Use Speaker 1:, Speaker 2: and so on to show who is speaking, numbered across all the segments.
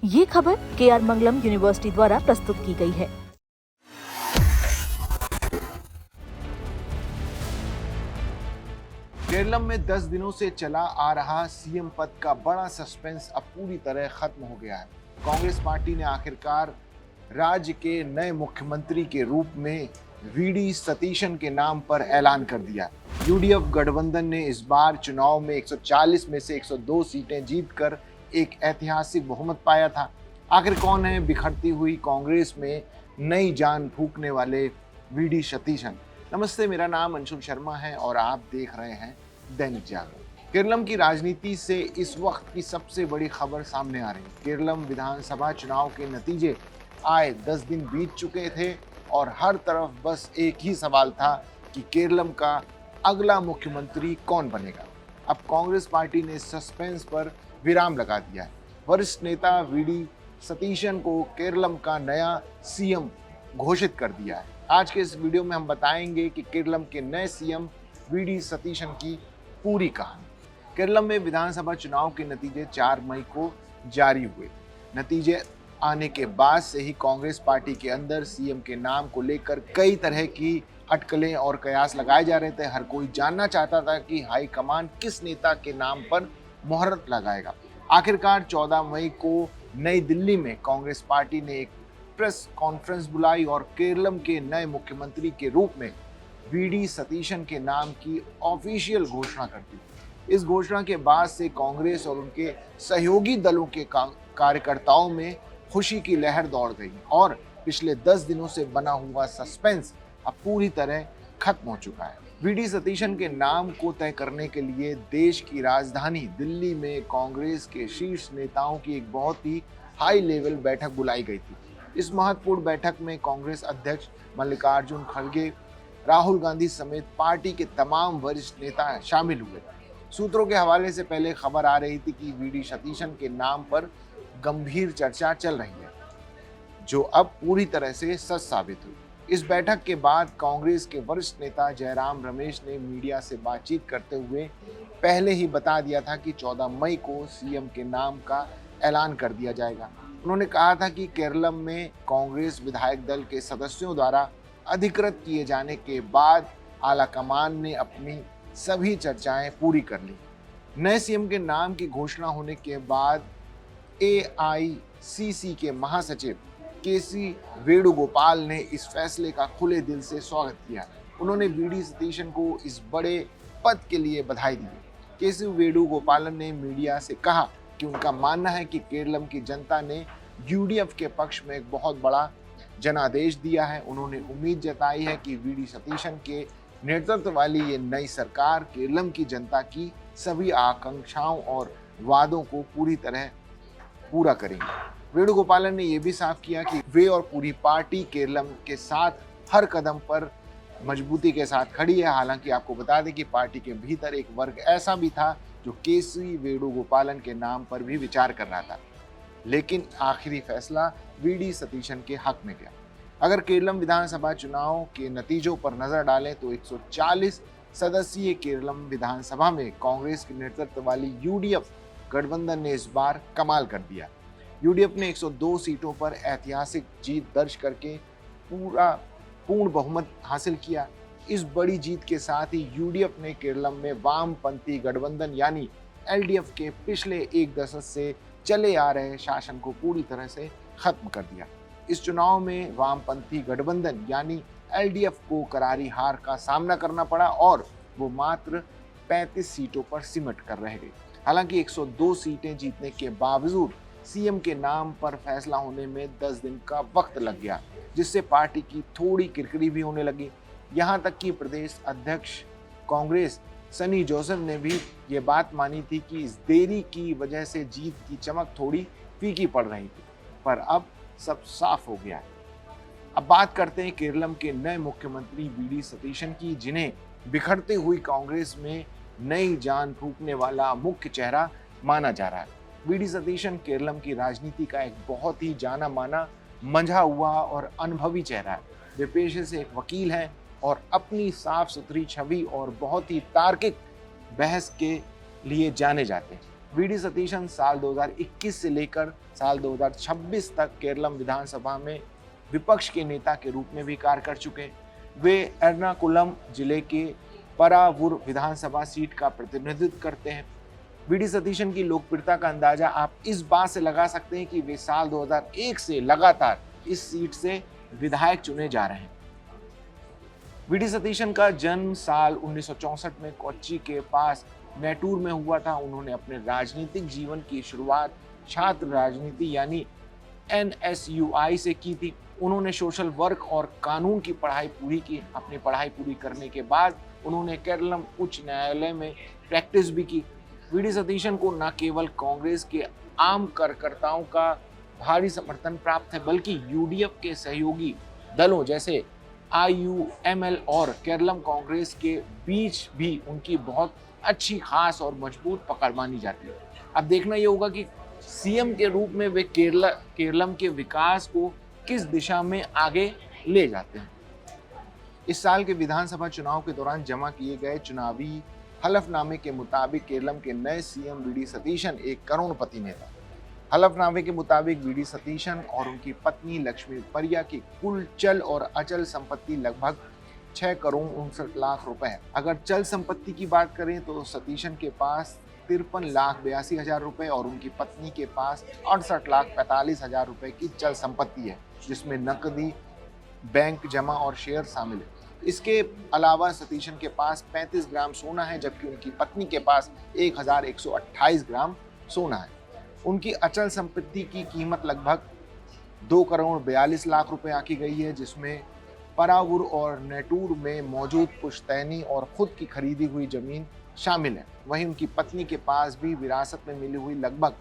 Speaker 1: ये खबर KR मंगलम university द्वारा प्रस्तुत की गई है।
Speaker 2: केरलम में 10 दिनों से चला आ रहा सीएम पद का बड़ा सस्पेंस अब पूरी तरह खत्म हो गया है। कांग्रेस पार्टी ने आखिरकार राज्य के नए मुख्यमंत्री के रूप में वीडी सतीशन के नाम पर ऐलान कर दिया। यूडीएफ गठबंधन ने इस बार चुनाव में 140 में से 102 सीटें जीतकर एक ऐतिहासिक बहुमत पाया था। आखिर कौन है बिखरती हुई कांग्रेस में नई जान फूंकने वाले वीडी सतीशन? नमस्ते, मेरा नाम अंशुल शर्मा है और आप देख रहे हैं दैनिक जागरण। केरलम की राजनीति से इस वक्त की सबसे बड़ी खबर सामने आ रही है। केरलम विधानसभा चुनाव के नतीजे आए 10 दिन बीत चुके थे और हर तरफ बस एक ही सवाल था कि केरलम का अगला मुख्यमंत्री कौन बनेगा। अब कांग्रेस पार्टी ने सस्पेंस पर विराम लगा दिया है। वरिष्ठ नेता वीडी सतीशन को केरलम का नया सीएम घोषित कर दिया है। आज के इस वीडियो में हम बताएंगे कि केरलम के नए सीएम वीडी सतीशन की पूरी कहानी। केरलम में विधानसभा चुनाव के नतीजे 4 मई को जारी हुए। नतीजे आने के बाद से ही कांग्रेस पार्टी के अंदर सीएम के नाम को लेकर कई तरह की अटकलें और कयास लगाए जा रहे थे। हर कोई जानना चाहता था कि हाईकमान किस नेता के नाम पर मोहर लगाएगा। आखिरकार 14 मई को नई दिल्ली में कांग्रेस पार्टी ने एक प्रेस कॉन्फ्रेंस बुलाई और केरलम के नए मुख्यमंत्री के रूप में वीडी सतीशन के नाम की ऑफिशियल घोषणा कर दी। इस घोषणा के बाद से कांग्रेस और उनके सहयोगी दलों के कार्यकर्ताओं में खुशी की लहर दौड़ गई और पिछले 10 दिनों से बना हुआ सस्पेंस अब पूरी तरह खत्म हो चुका है। वीडी सतीशन के नाम को तय करने के लिए देश की राजधानी दिल्ली में कांग्रेस के शीर्ष नेताओं की एक बहुत ही हाई लेवल बैठक बुलाई गई थी। इस महत्वपूर्ण बैठक में कांग्रेस अध्यक्ष मल्लिकार्जुन खड़गे, राहुल गांधी समेत पार्टी के तमाम वरिष्ठ नेता शामिल हुए। सूत्रों के हवाले से पहले खबर आ रही थी कि वीडी सतीशन के नाम पर गंभीर चर्चा चल रही है, जो अब पूरी तरह से सच साबित हुई। इस बैठक के बाद कांग्रेस के वरिष्ठ नेता जयराम रमेश ने मीडिया से बातचीत करते हुए पहले ही बता दिया था कि 14 मई को सीएम के नाम का ऐलान कर दिया जाएगा। उन्होंने कहा था कि केरलम में कांग्रेस विधायक दल के सदस्यों द्वारा अधिकृत किए जाने के बाद आलाकमान ने अपनी सभी चर्चाएं पूरी कर ली। नए सीएम के नाम की घोषणा होने के बाद AICC के महासचिव केसी वेणुगोपाल ने इस फैसले का खुले दिल से स्वागत किया। उन्होंने वीडी सतीशन को इस बड़े पद के लिए बधाई दी। केसी वेणुगोपालन ने मीडिया से कहा कि उनका मानना है कि केरलम की जनता ने यूडीएफ के पक्ष में एक बहुत बड़ा जनादेश दिया है। उन्होंने उम्मीद जताई है कि वीडी सतीशन के नेतृत्व वाली ये नई सरकार केरलम की जनता की सभी आकांक्षाओं और वादों को पूरी तरह पूरा करेंगे। वेणुगोपालन ने यह भी साफ किया कि वे और पूरी पार्टी केरलम के साथ हर कदम पर मजबूती के साथ खड़ी है। हालांकि आपको बता दें कि पार्टी के भीतर एक वर्ग ऐसा भी था जो केसी वेणुगोपालन के नाम पर भी विचार कर रहा था, लेकिन आखिरी फैसला वीडी सतीशन के हक में गया। अगर केरलम विधानसभा चुनाव के नतीजों पर नजर डालें तो 140 सदस्यीय केरलम विधानसभा में कांग्रेस के नेतृत्व वाली यूडीएफ गठबंधन ने इस बार कमाल कर दिया। यूडीएफ ने 102 सीटों पर ऐतिहासिक जीत दर्ज करके पूर्ण बहुमत हासिल किया। इस बड़ी जीत के साथ ही यूडीएफ ने केरलम में वामपंथी गठबंधन यानी एलडीएफ के पिछले एक दशक से चले आ रहे शासन को पूरी तरह से खत्म कर दिया। इस चुनाव में वामपंथी गठबंधन यानी एलडीएफ को करारी हार का सामना करना पड़ा और वो मात्र 35 सीटों पर सिमट कर रह गई। हालांकि 102 सीटें जीतने के बावजूद सीएम के नाम पर फैसला होने में 10 दिन का वक्त लग गया, जिससे पार्टी की थोड़ी किरकिरी भी होने लगी। यहाँ तक कि प्रदेश अध्यक्ष कांग्रेस सनी जोसेफ ने भी ये बात मानी थी कि इस देरी की वजह से जीत की चमक थोड़ी फीकी पड़ रही थी, पर अब सब साफ हो गया है। अब बात करते हैं केरलम के नए मुख्यमंत्री वीडी सतीशन की, जिन्हें बिखरती हुई कांग्रेस में नई जान फूंकने वाला मुख्य चेहरा माना जा रहा है। वीडी सतीशन केरलम की राजनीति का एक बहुत ही जाना माना, मंझा हुआ और अनुभवी चेहरा है। वे पेशे से एक वकील हैं और अपनी साफ सुथरी छवि और बहुत ही तार्किक बहस के लिए जाने जाते हैं। वीडी सतीशन साल 2021 से लेकर साल 2026 तक केरलम विधानसभा में विपक्ष के नेता के रूप में भी कार्य कर चुके हैं। वे एर्नाकुलम जिले के परावूर विधानसभा सीट का प्रतिनिधित्व करते हैं। वीडी सतीशन की लोकप्रियता का अंदाजा आप इस बात से लगा सकते हैं कि वे साल 2001 से लगातार इस सीट से विधायक चुने जा रहे हैं। वीडी सतीशन का जन्म साल 1964 में कोच्चि के पास मैटूर में हुआ था। उन्होंने अपने राजनीतिक जीवन की शुरुआत छात्र राजनीति यानी NSUI से की थी। उन्होंने सोशल वर्क और कानून की पढ़ाई पूरी की। अपनी पढ़ाई पूरी करने के बाद उन्होंने केरलम उच्च न्यायालय में प्रैक्टिस भी की। वीडी सतीशन को न केवल कांग्रेस के आम कार्यकर्ताओं का भारी समर्थन प्राप्त है, बल्कि UDF के सहयोगी दलों जैसे IUML और केरलम कांग्रेस के बीच भी उनकी बहुत अच्छी खास और मजबूत पकड़ मानी जाती है। अब देखना ये होगा कि CM के रूप में वे केरलम के विकास को किस दिशा में आगे ले जाते हैं। इस साल के विधानसभा चुनाव के दौरान जमा किए गए चुनावी हलफनामे के मुताबिक केरलम के नए CM वीडी सतीशन एक करोड़पति नेता। हलफनामे के मुताबिक वीडी सतीशन और उनकी पत्नी लक्ष्मी परिया की कुल चल और अचल संपत्ति लगभग 6 करोड़ 59 लाख रुपए है। अगर चल संपत्ति की बात करें तो सतीशन के पास 53,82,000 रुपए और उनकी पत्नी के पास 68,45,000 रुपए की चल संपत्ति है, जिसमें नकदी, बैंक जमा और शेयर शामिल है। इसके अलावा सतीशन के पास 35 ग्राम सोना है, जबकि उनकी पत्नी के पास 1,128 ग्राम सोना है। उनकी अचल संपत्ति की कीमत लगभग 2 करोड़ 42 लाख रुपए आकी गई है, जिसमें परावूर और नेटूर में मौजूद पुश्तैनी और खुद की खरीदी हुई जमीन शामिल है। वहीं उनकी पत्नी के पास भी विरासत में मिली हुई लगभग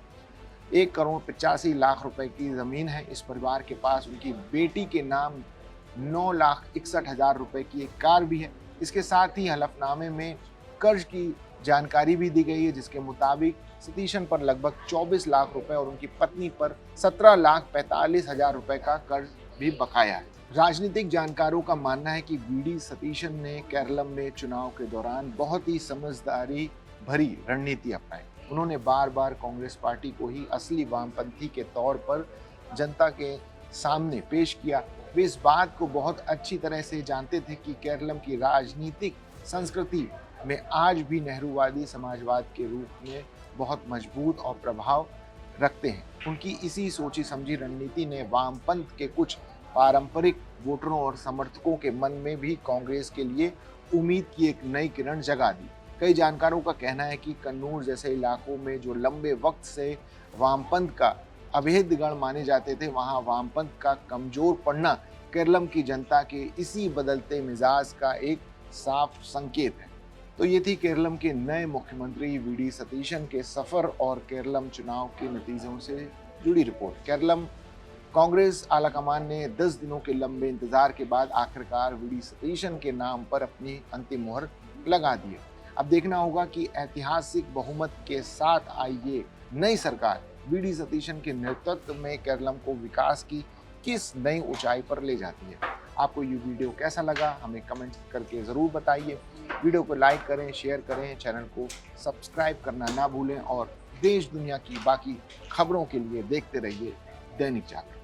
Speaker 2: 1 करोड़ 85 लाख रुपए की जमीन है। इस परिवार के पास उनकी बेटी के नाम 9,61,000 रुपए की एक कार भी है। इसके साथ ही हलफनामे में कर्ज की जानकारी भी दी गई है, जिसके मुताबिक सतीशन पर लगभग 24 लाख रुपए और उनकी पत्नी पर 17,45,000 रुपए का कर्ज भी बकाया है। राजनीतिक जानकारों का मानना है कि वीडी सतीशन ने केरलम में चुनाव के दौरान बहुत ही समझदारी भरी रणनीति अपनाई। उन्होंने बार बार कांग्रेस पार्टी को ही असली वामपंथी के तौर पर जनता के सामने पेश किया। वे इस बात को बहुत अच्छी तरह से जानते थे कि केरलम की राजनीतिक संस्कृति में आज भी नेहरूवादी समाजवाद के रूप में बहुत मजबूत और प्रभाव रखते हैं। उनकी इसी सोची समझी रणनीति ने वामपंथ के कुछ पारंपरिक वोटरों और समर्थकों के मन में भी कांग्रेस के लिए उम्मीद की एक नई किरण जगा दी। कई जानकारों का कहना है कि कन्नूर जैसे इलाकों में जो लंबे वक्त से वामपंथ का अभेद्य गण माने जाते थे, वहां वामपंथ का कमजोर पड़ना केरलम की जनता के इसी बदलते मिजाज का एक साफ संकेत है। तो ये थी केरलम के नए मुख्यमंत्री वीडी सतीशन के सफर और केरलम चुनाव के नतीजों से जुड़ी रिपोर्ट। केरलम कांग्रेस आलाकमान ने 10 दिनों के लंबे इंतजार के बाद आखिरकार वीडी सतीशन के नाम पर अपनी अंतिम मुहर लगा दी है। अब देखना होगा कि ऐतिहासिक बहुमत के साथ आई ये नई सरकार वीडी सतीशन के नेतृत्व में केरलम को विकास की किस नई ऊंचाई पर ले जाती है। आपको ये वीडियो कैसा लगा हमें कमेंट करके ज़रूर बताइए। वीडियो को लाइक करें, शेयर करें, चैनल को सब्सक्राइब करना ना भूलें और देश दुनिया की बाकी खबरों के लिए देखते रहिए दैनिक जागरण।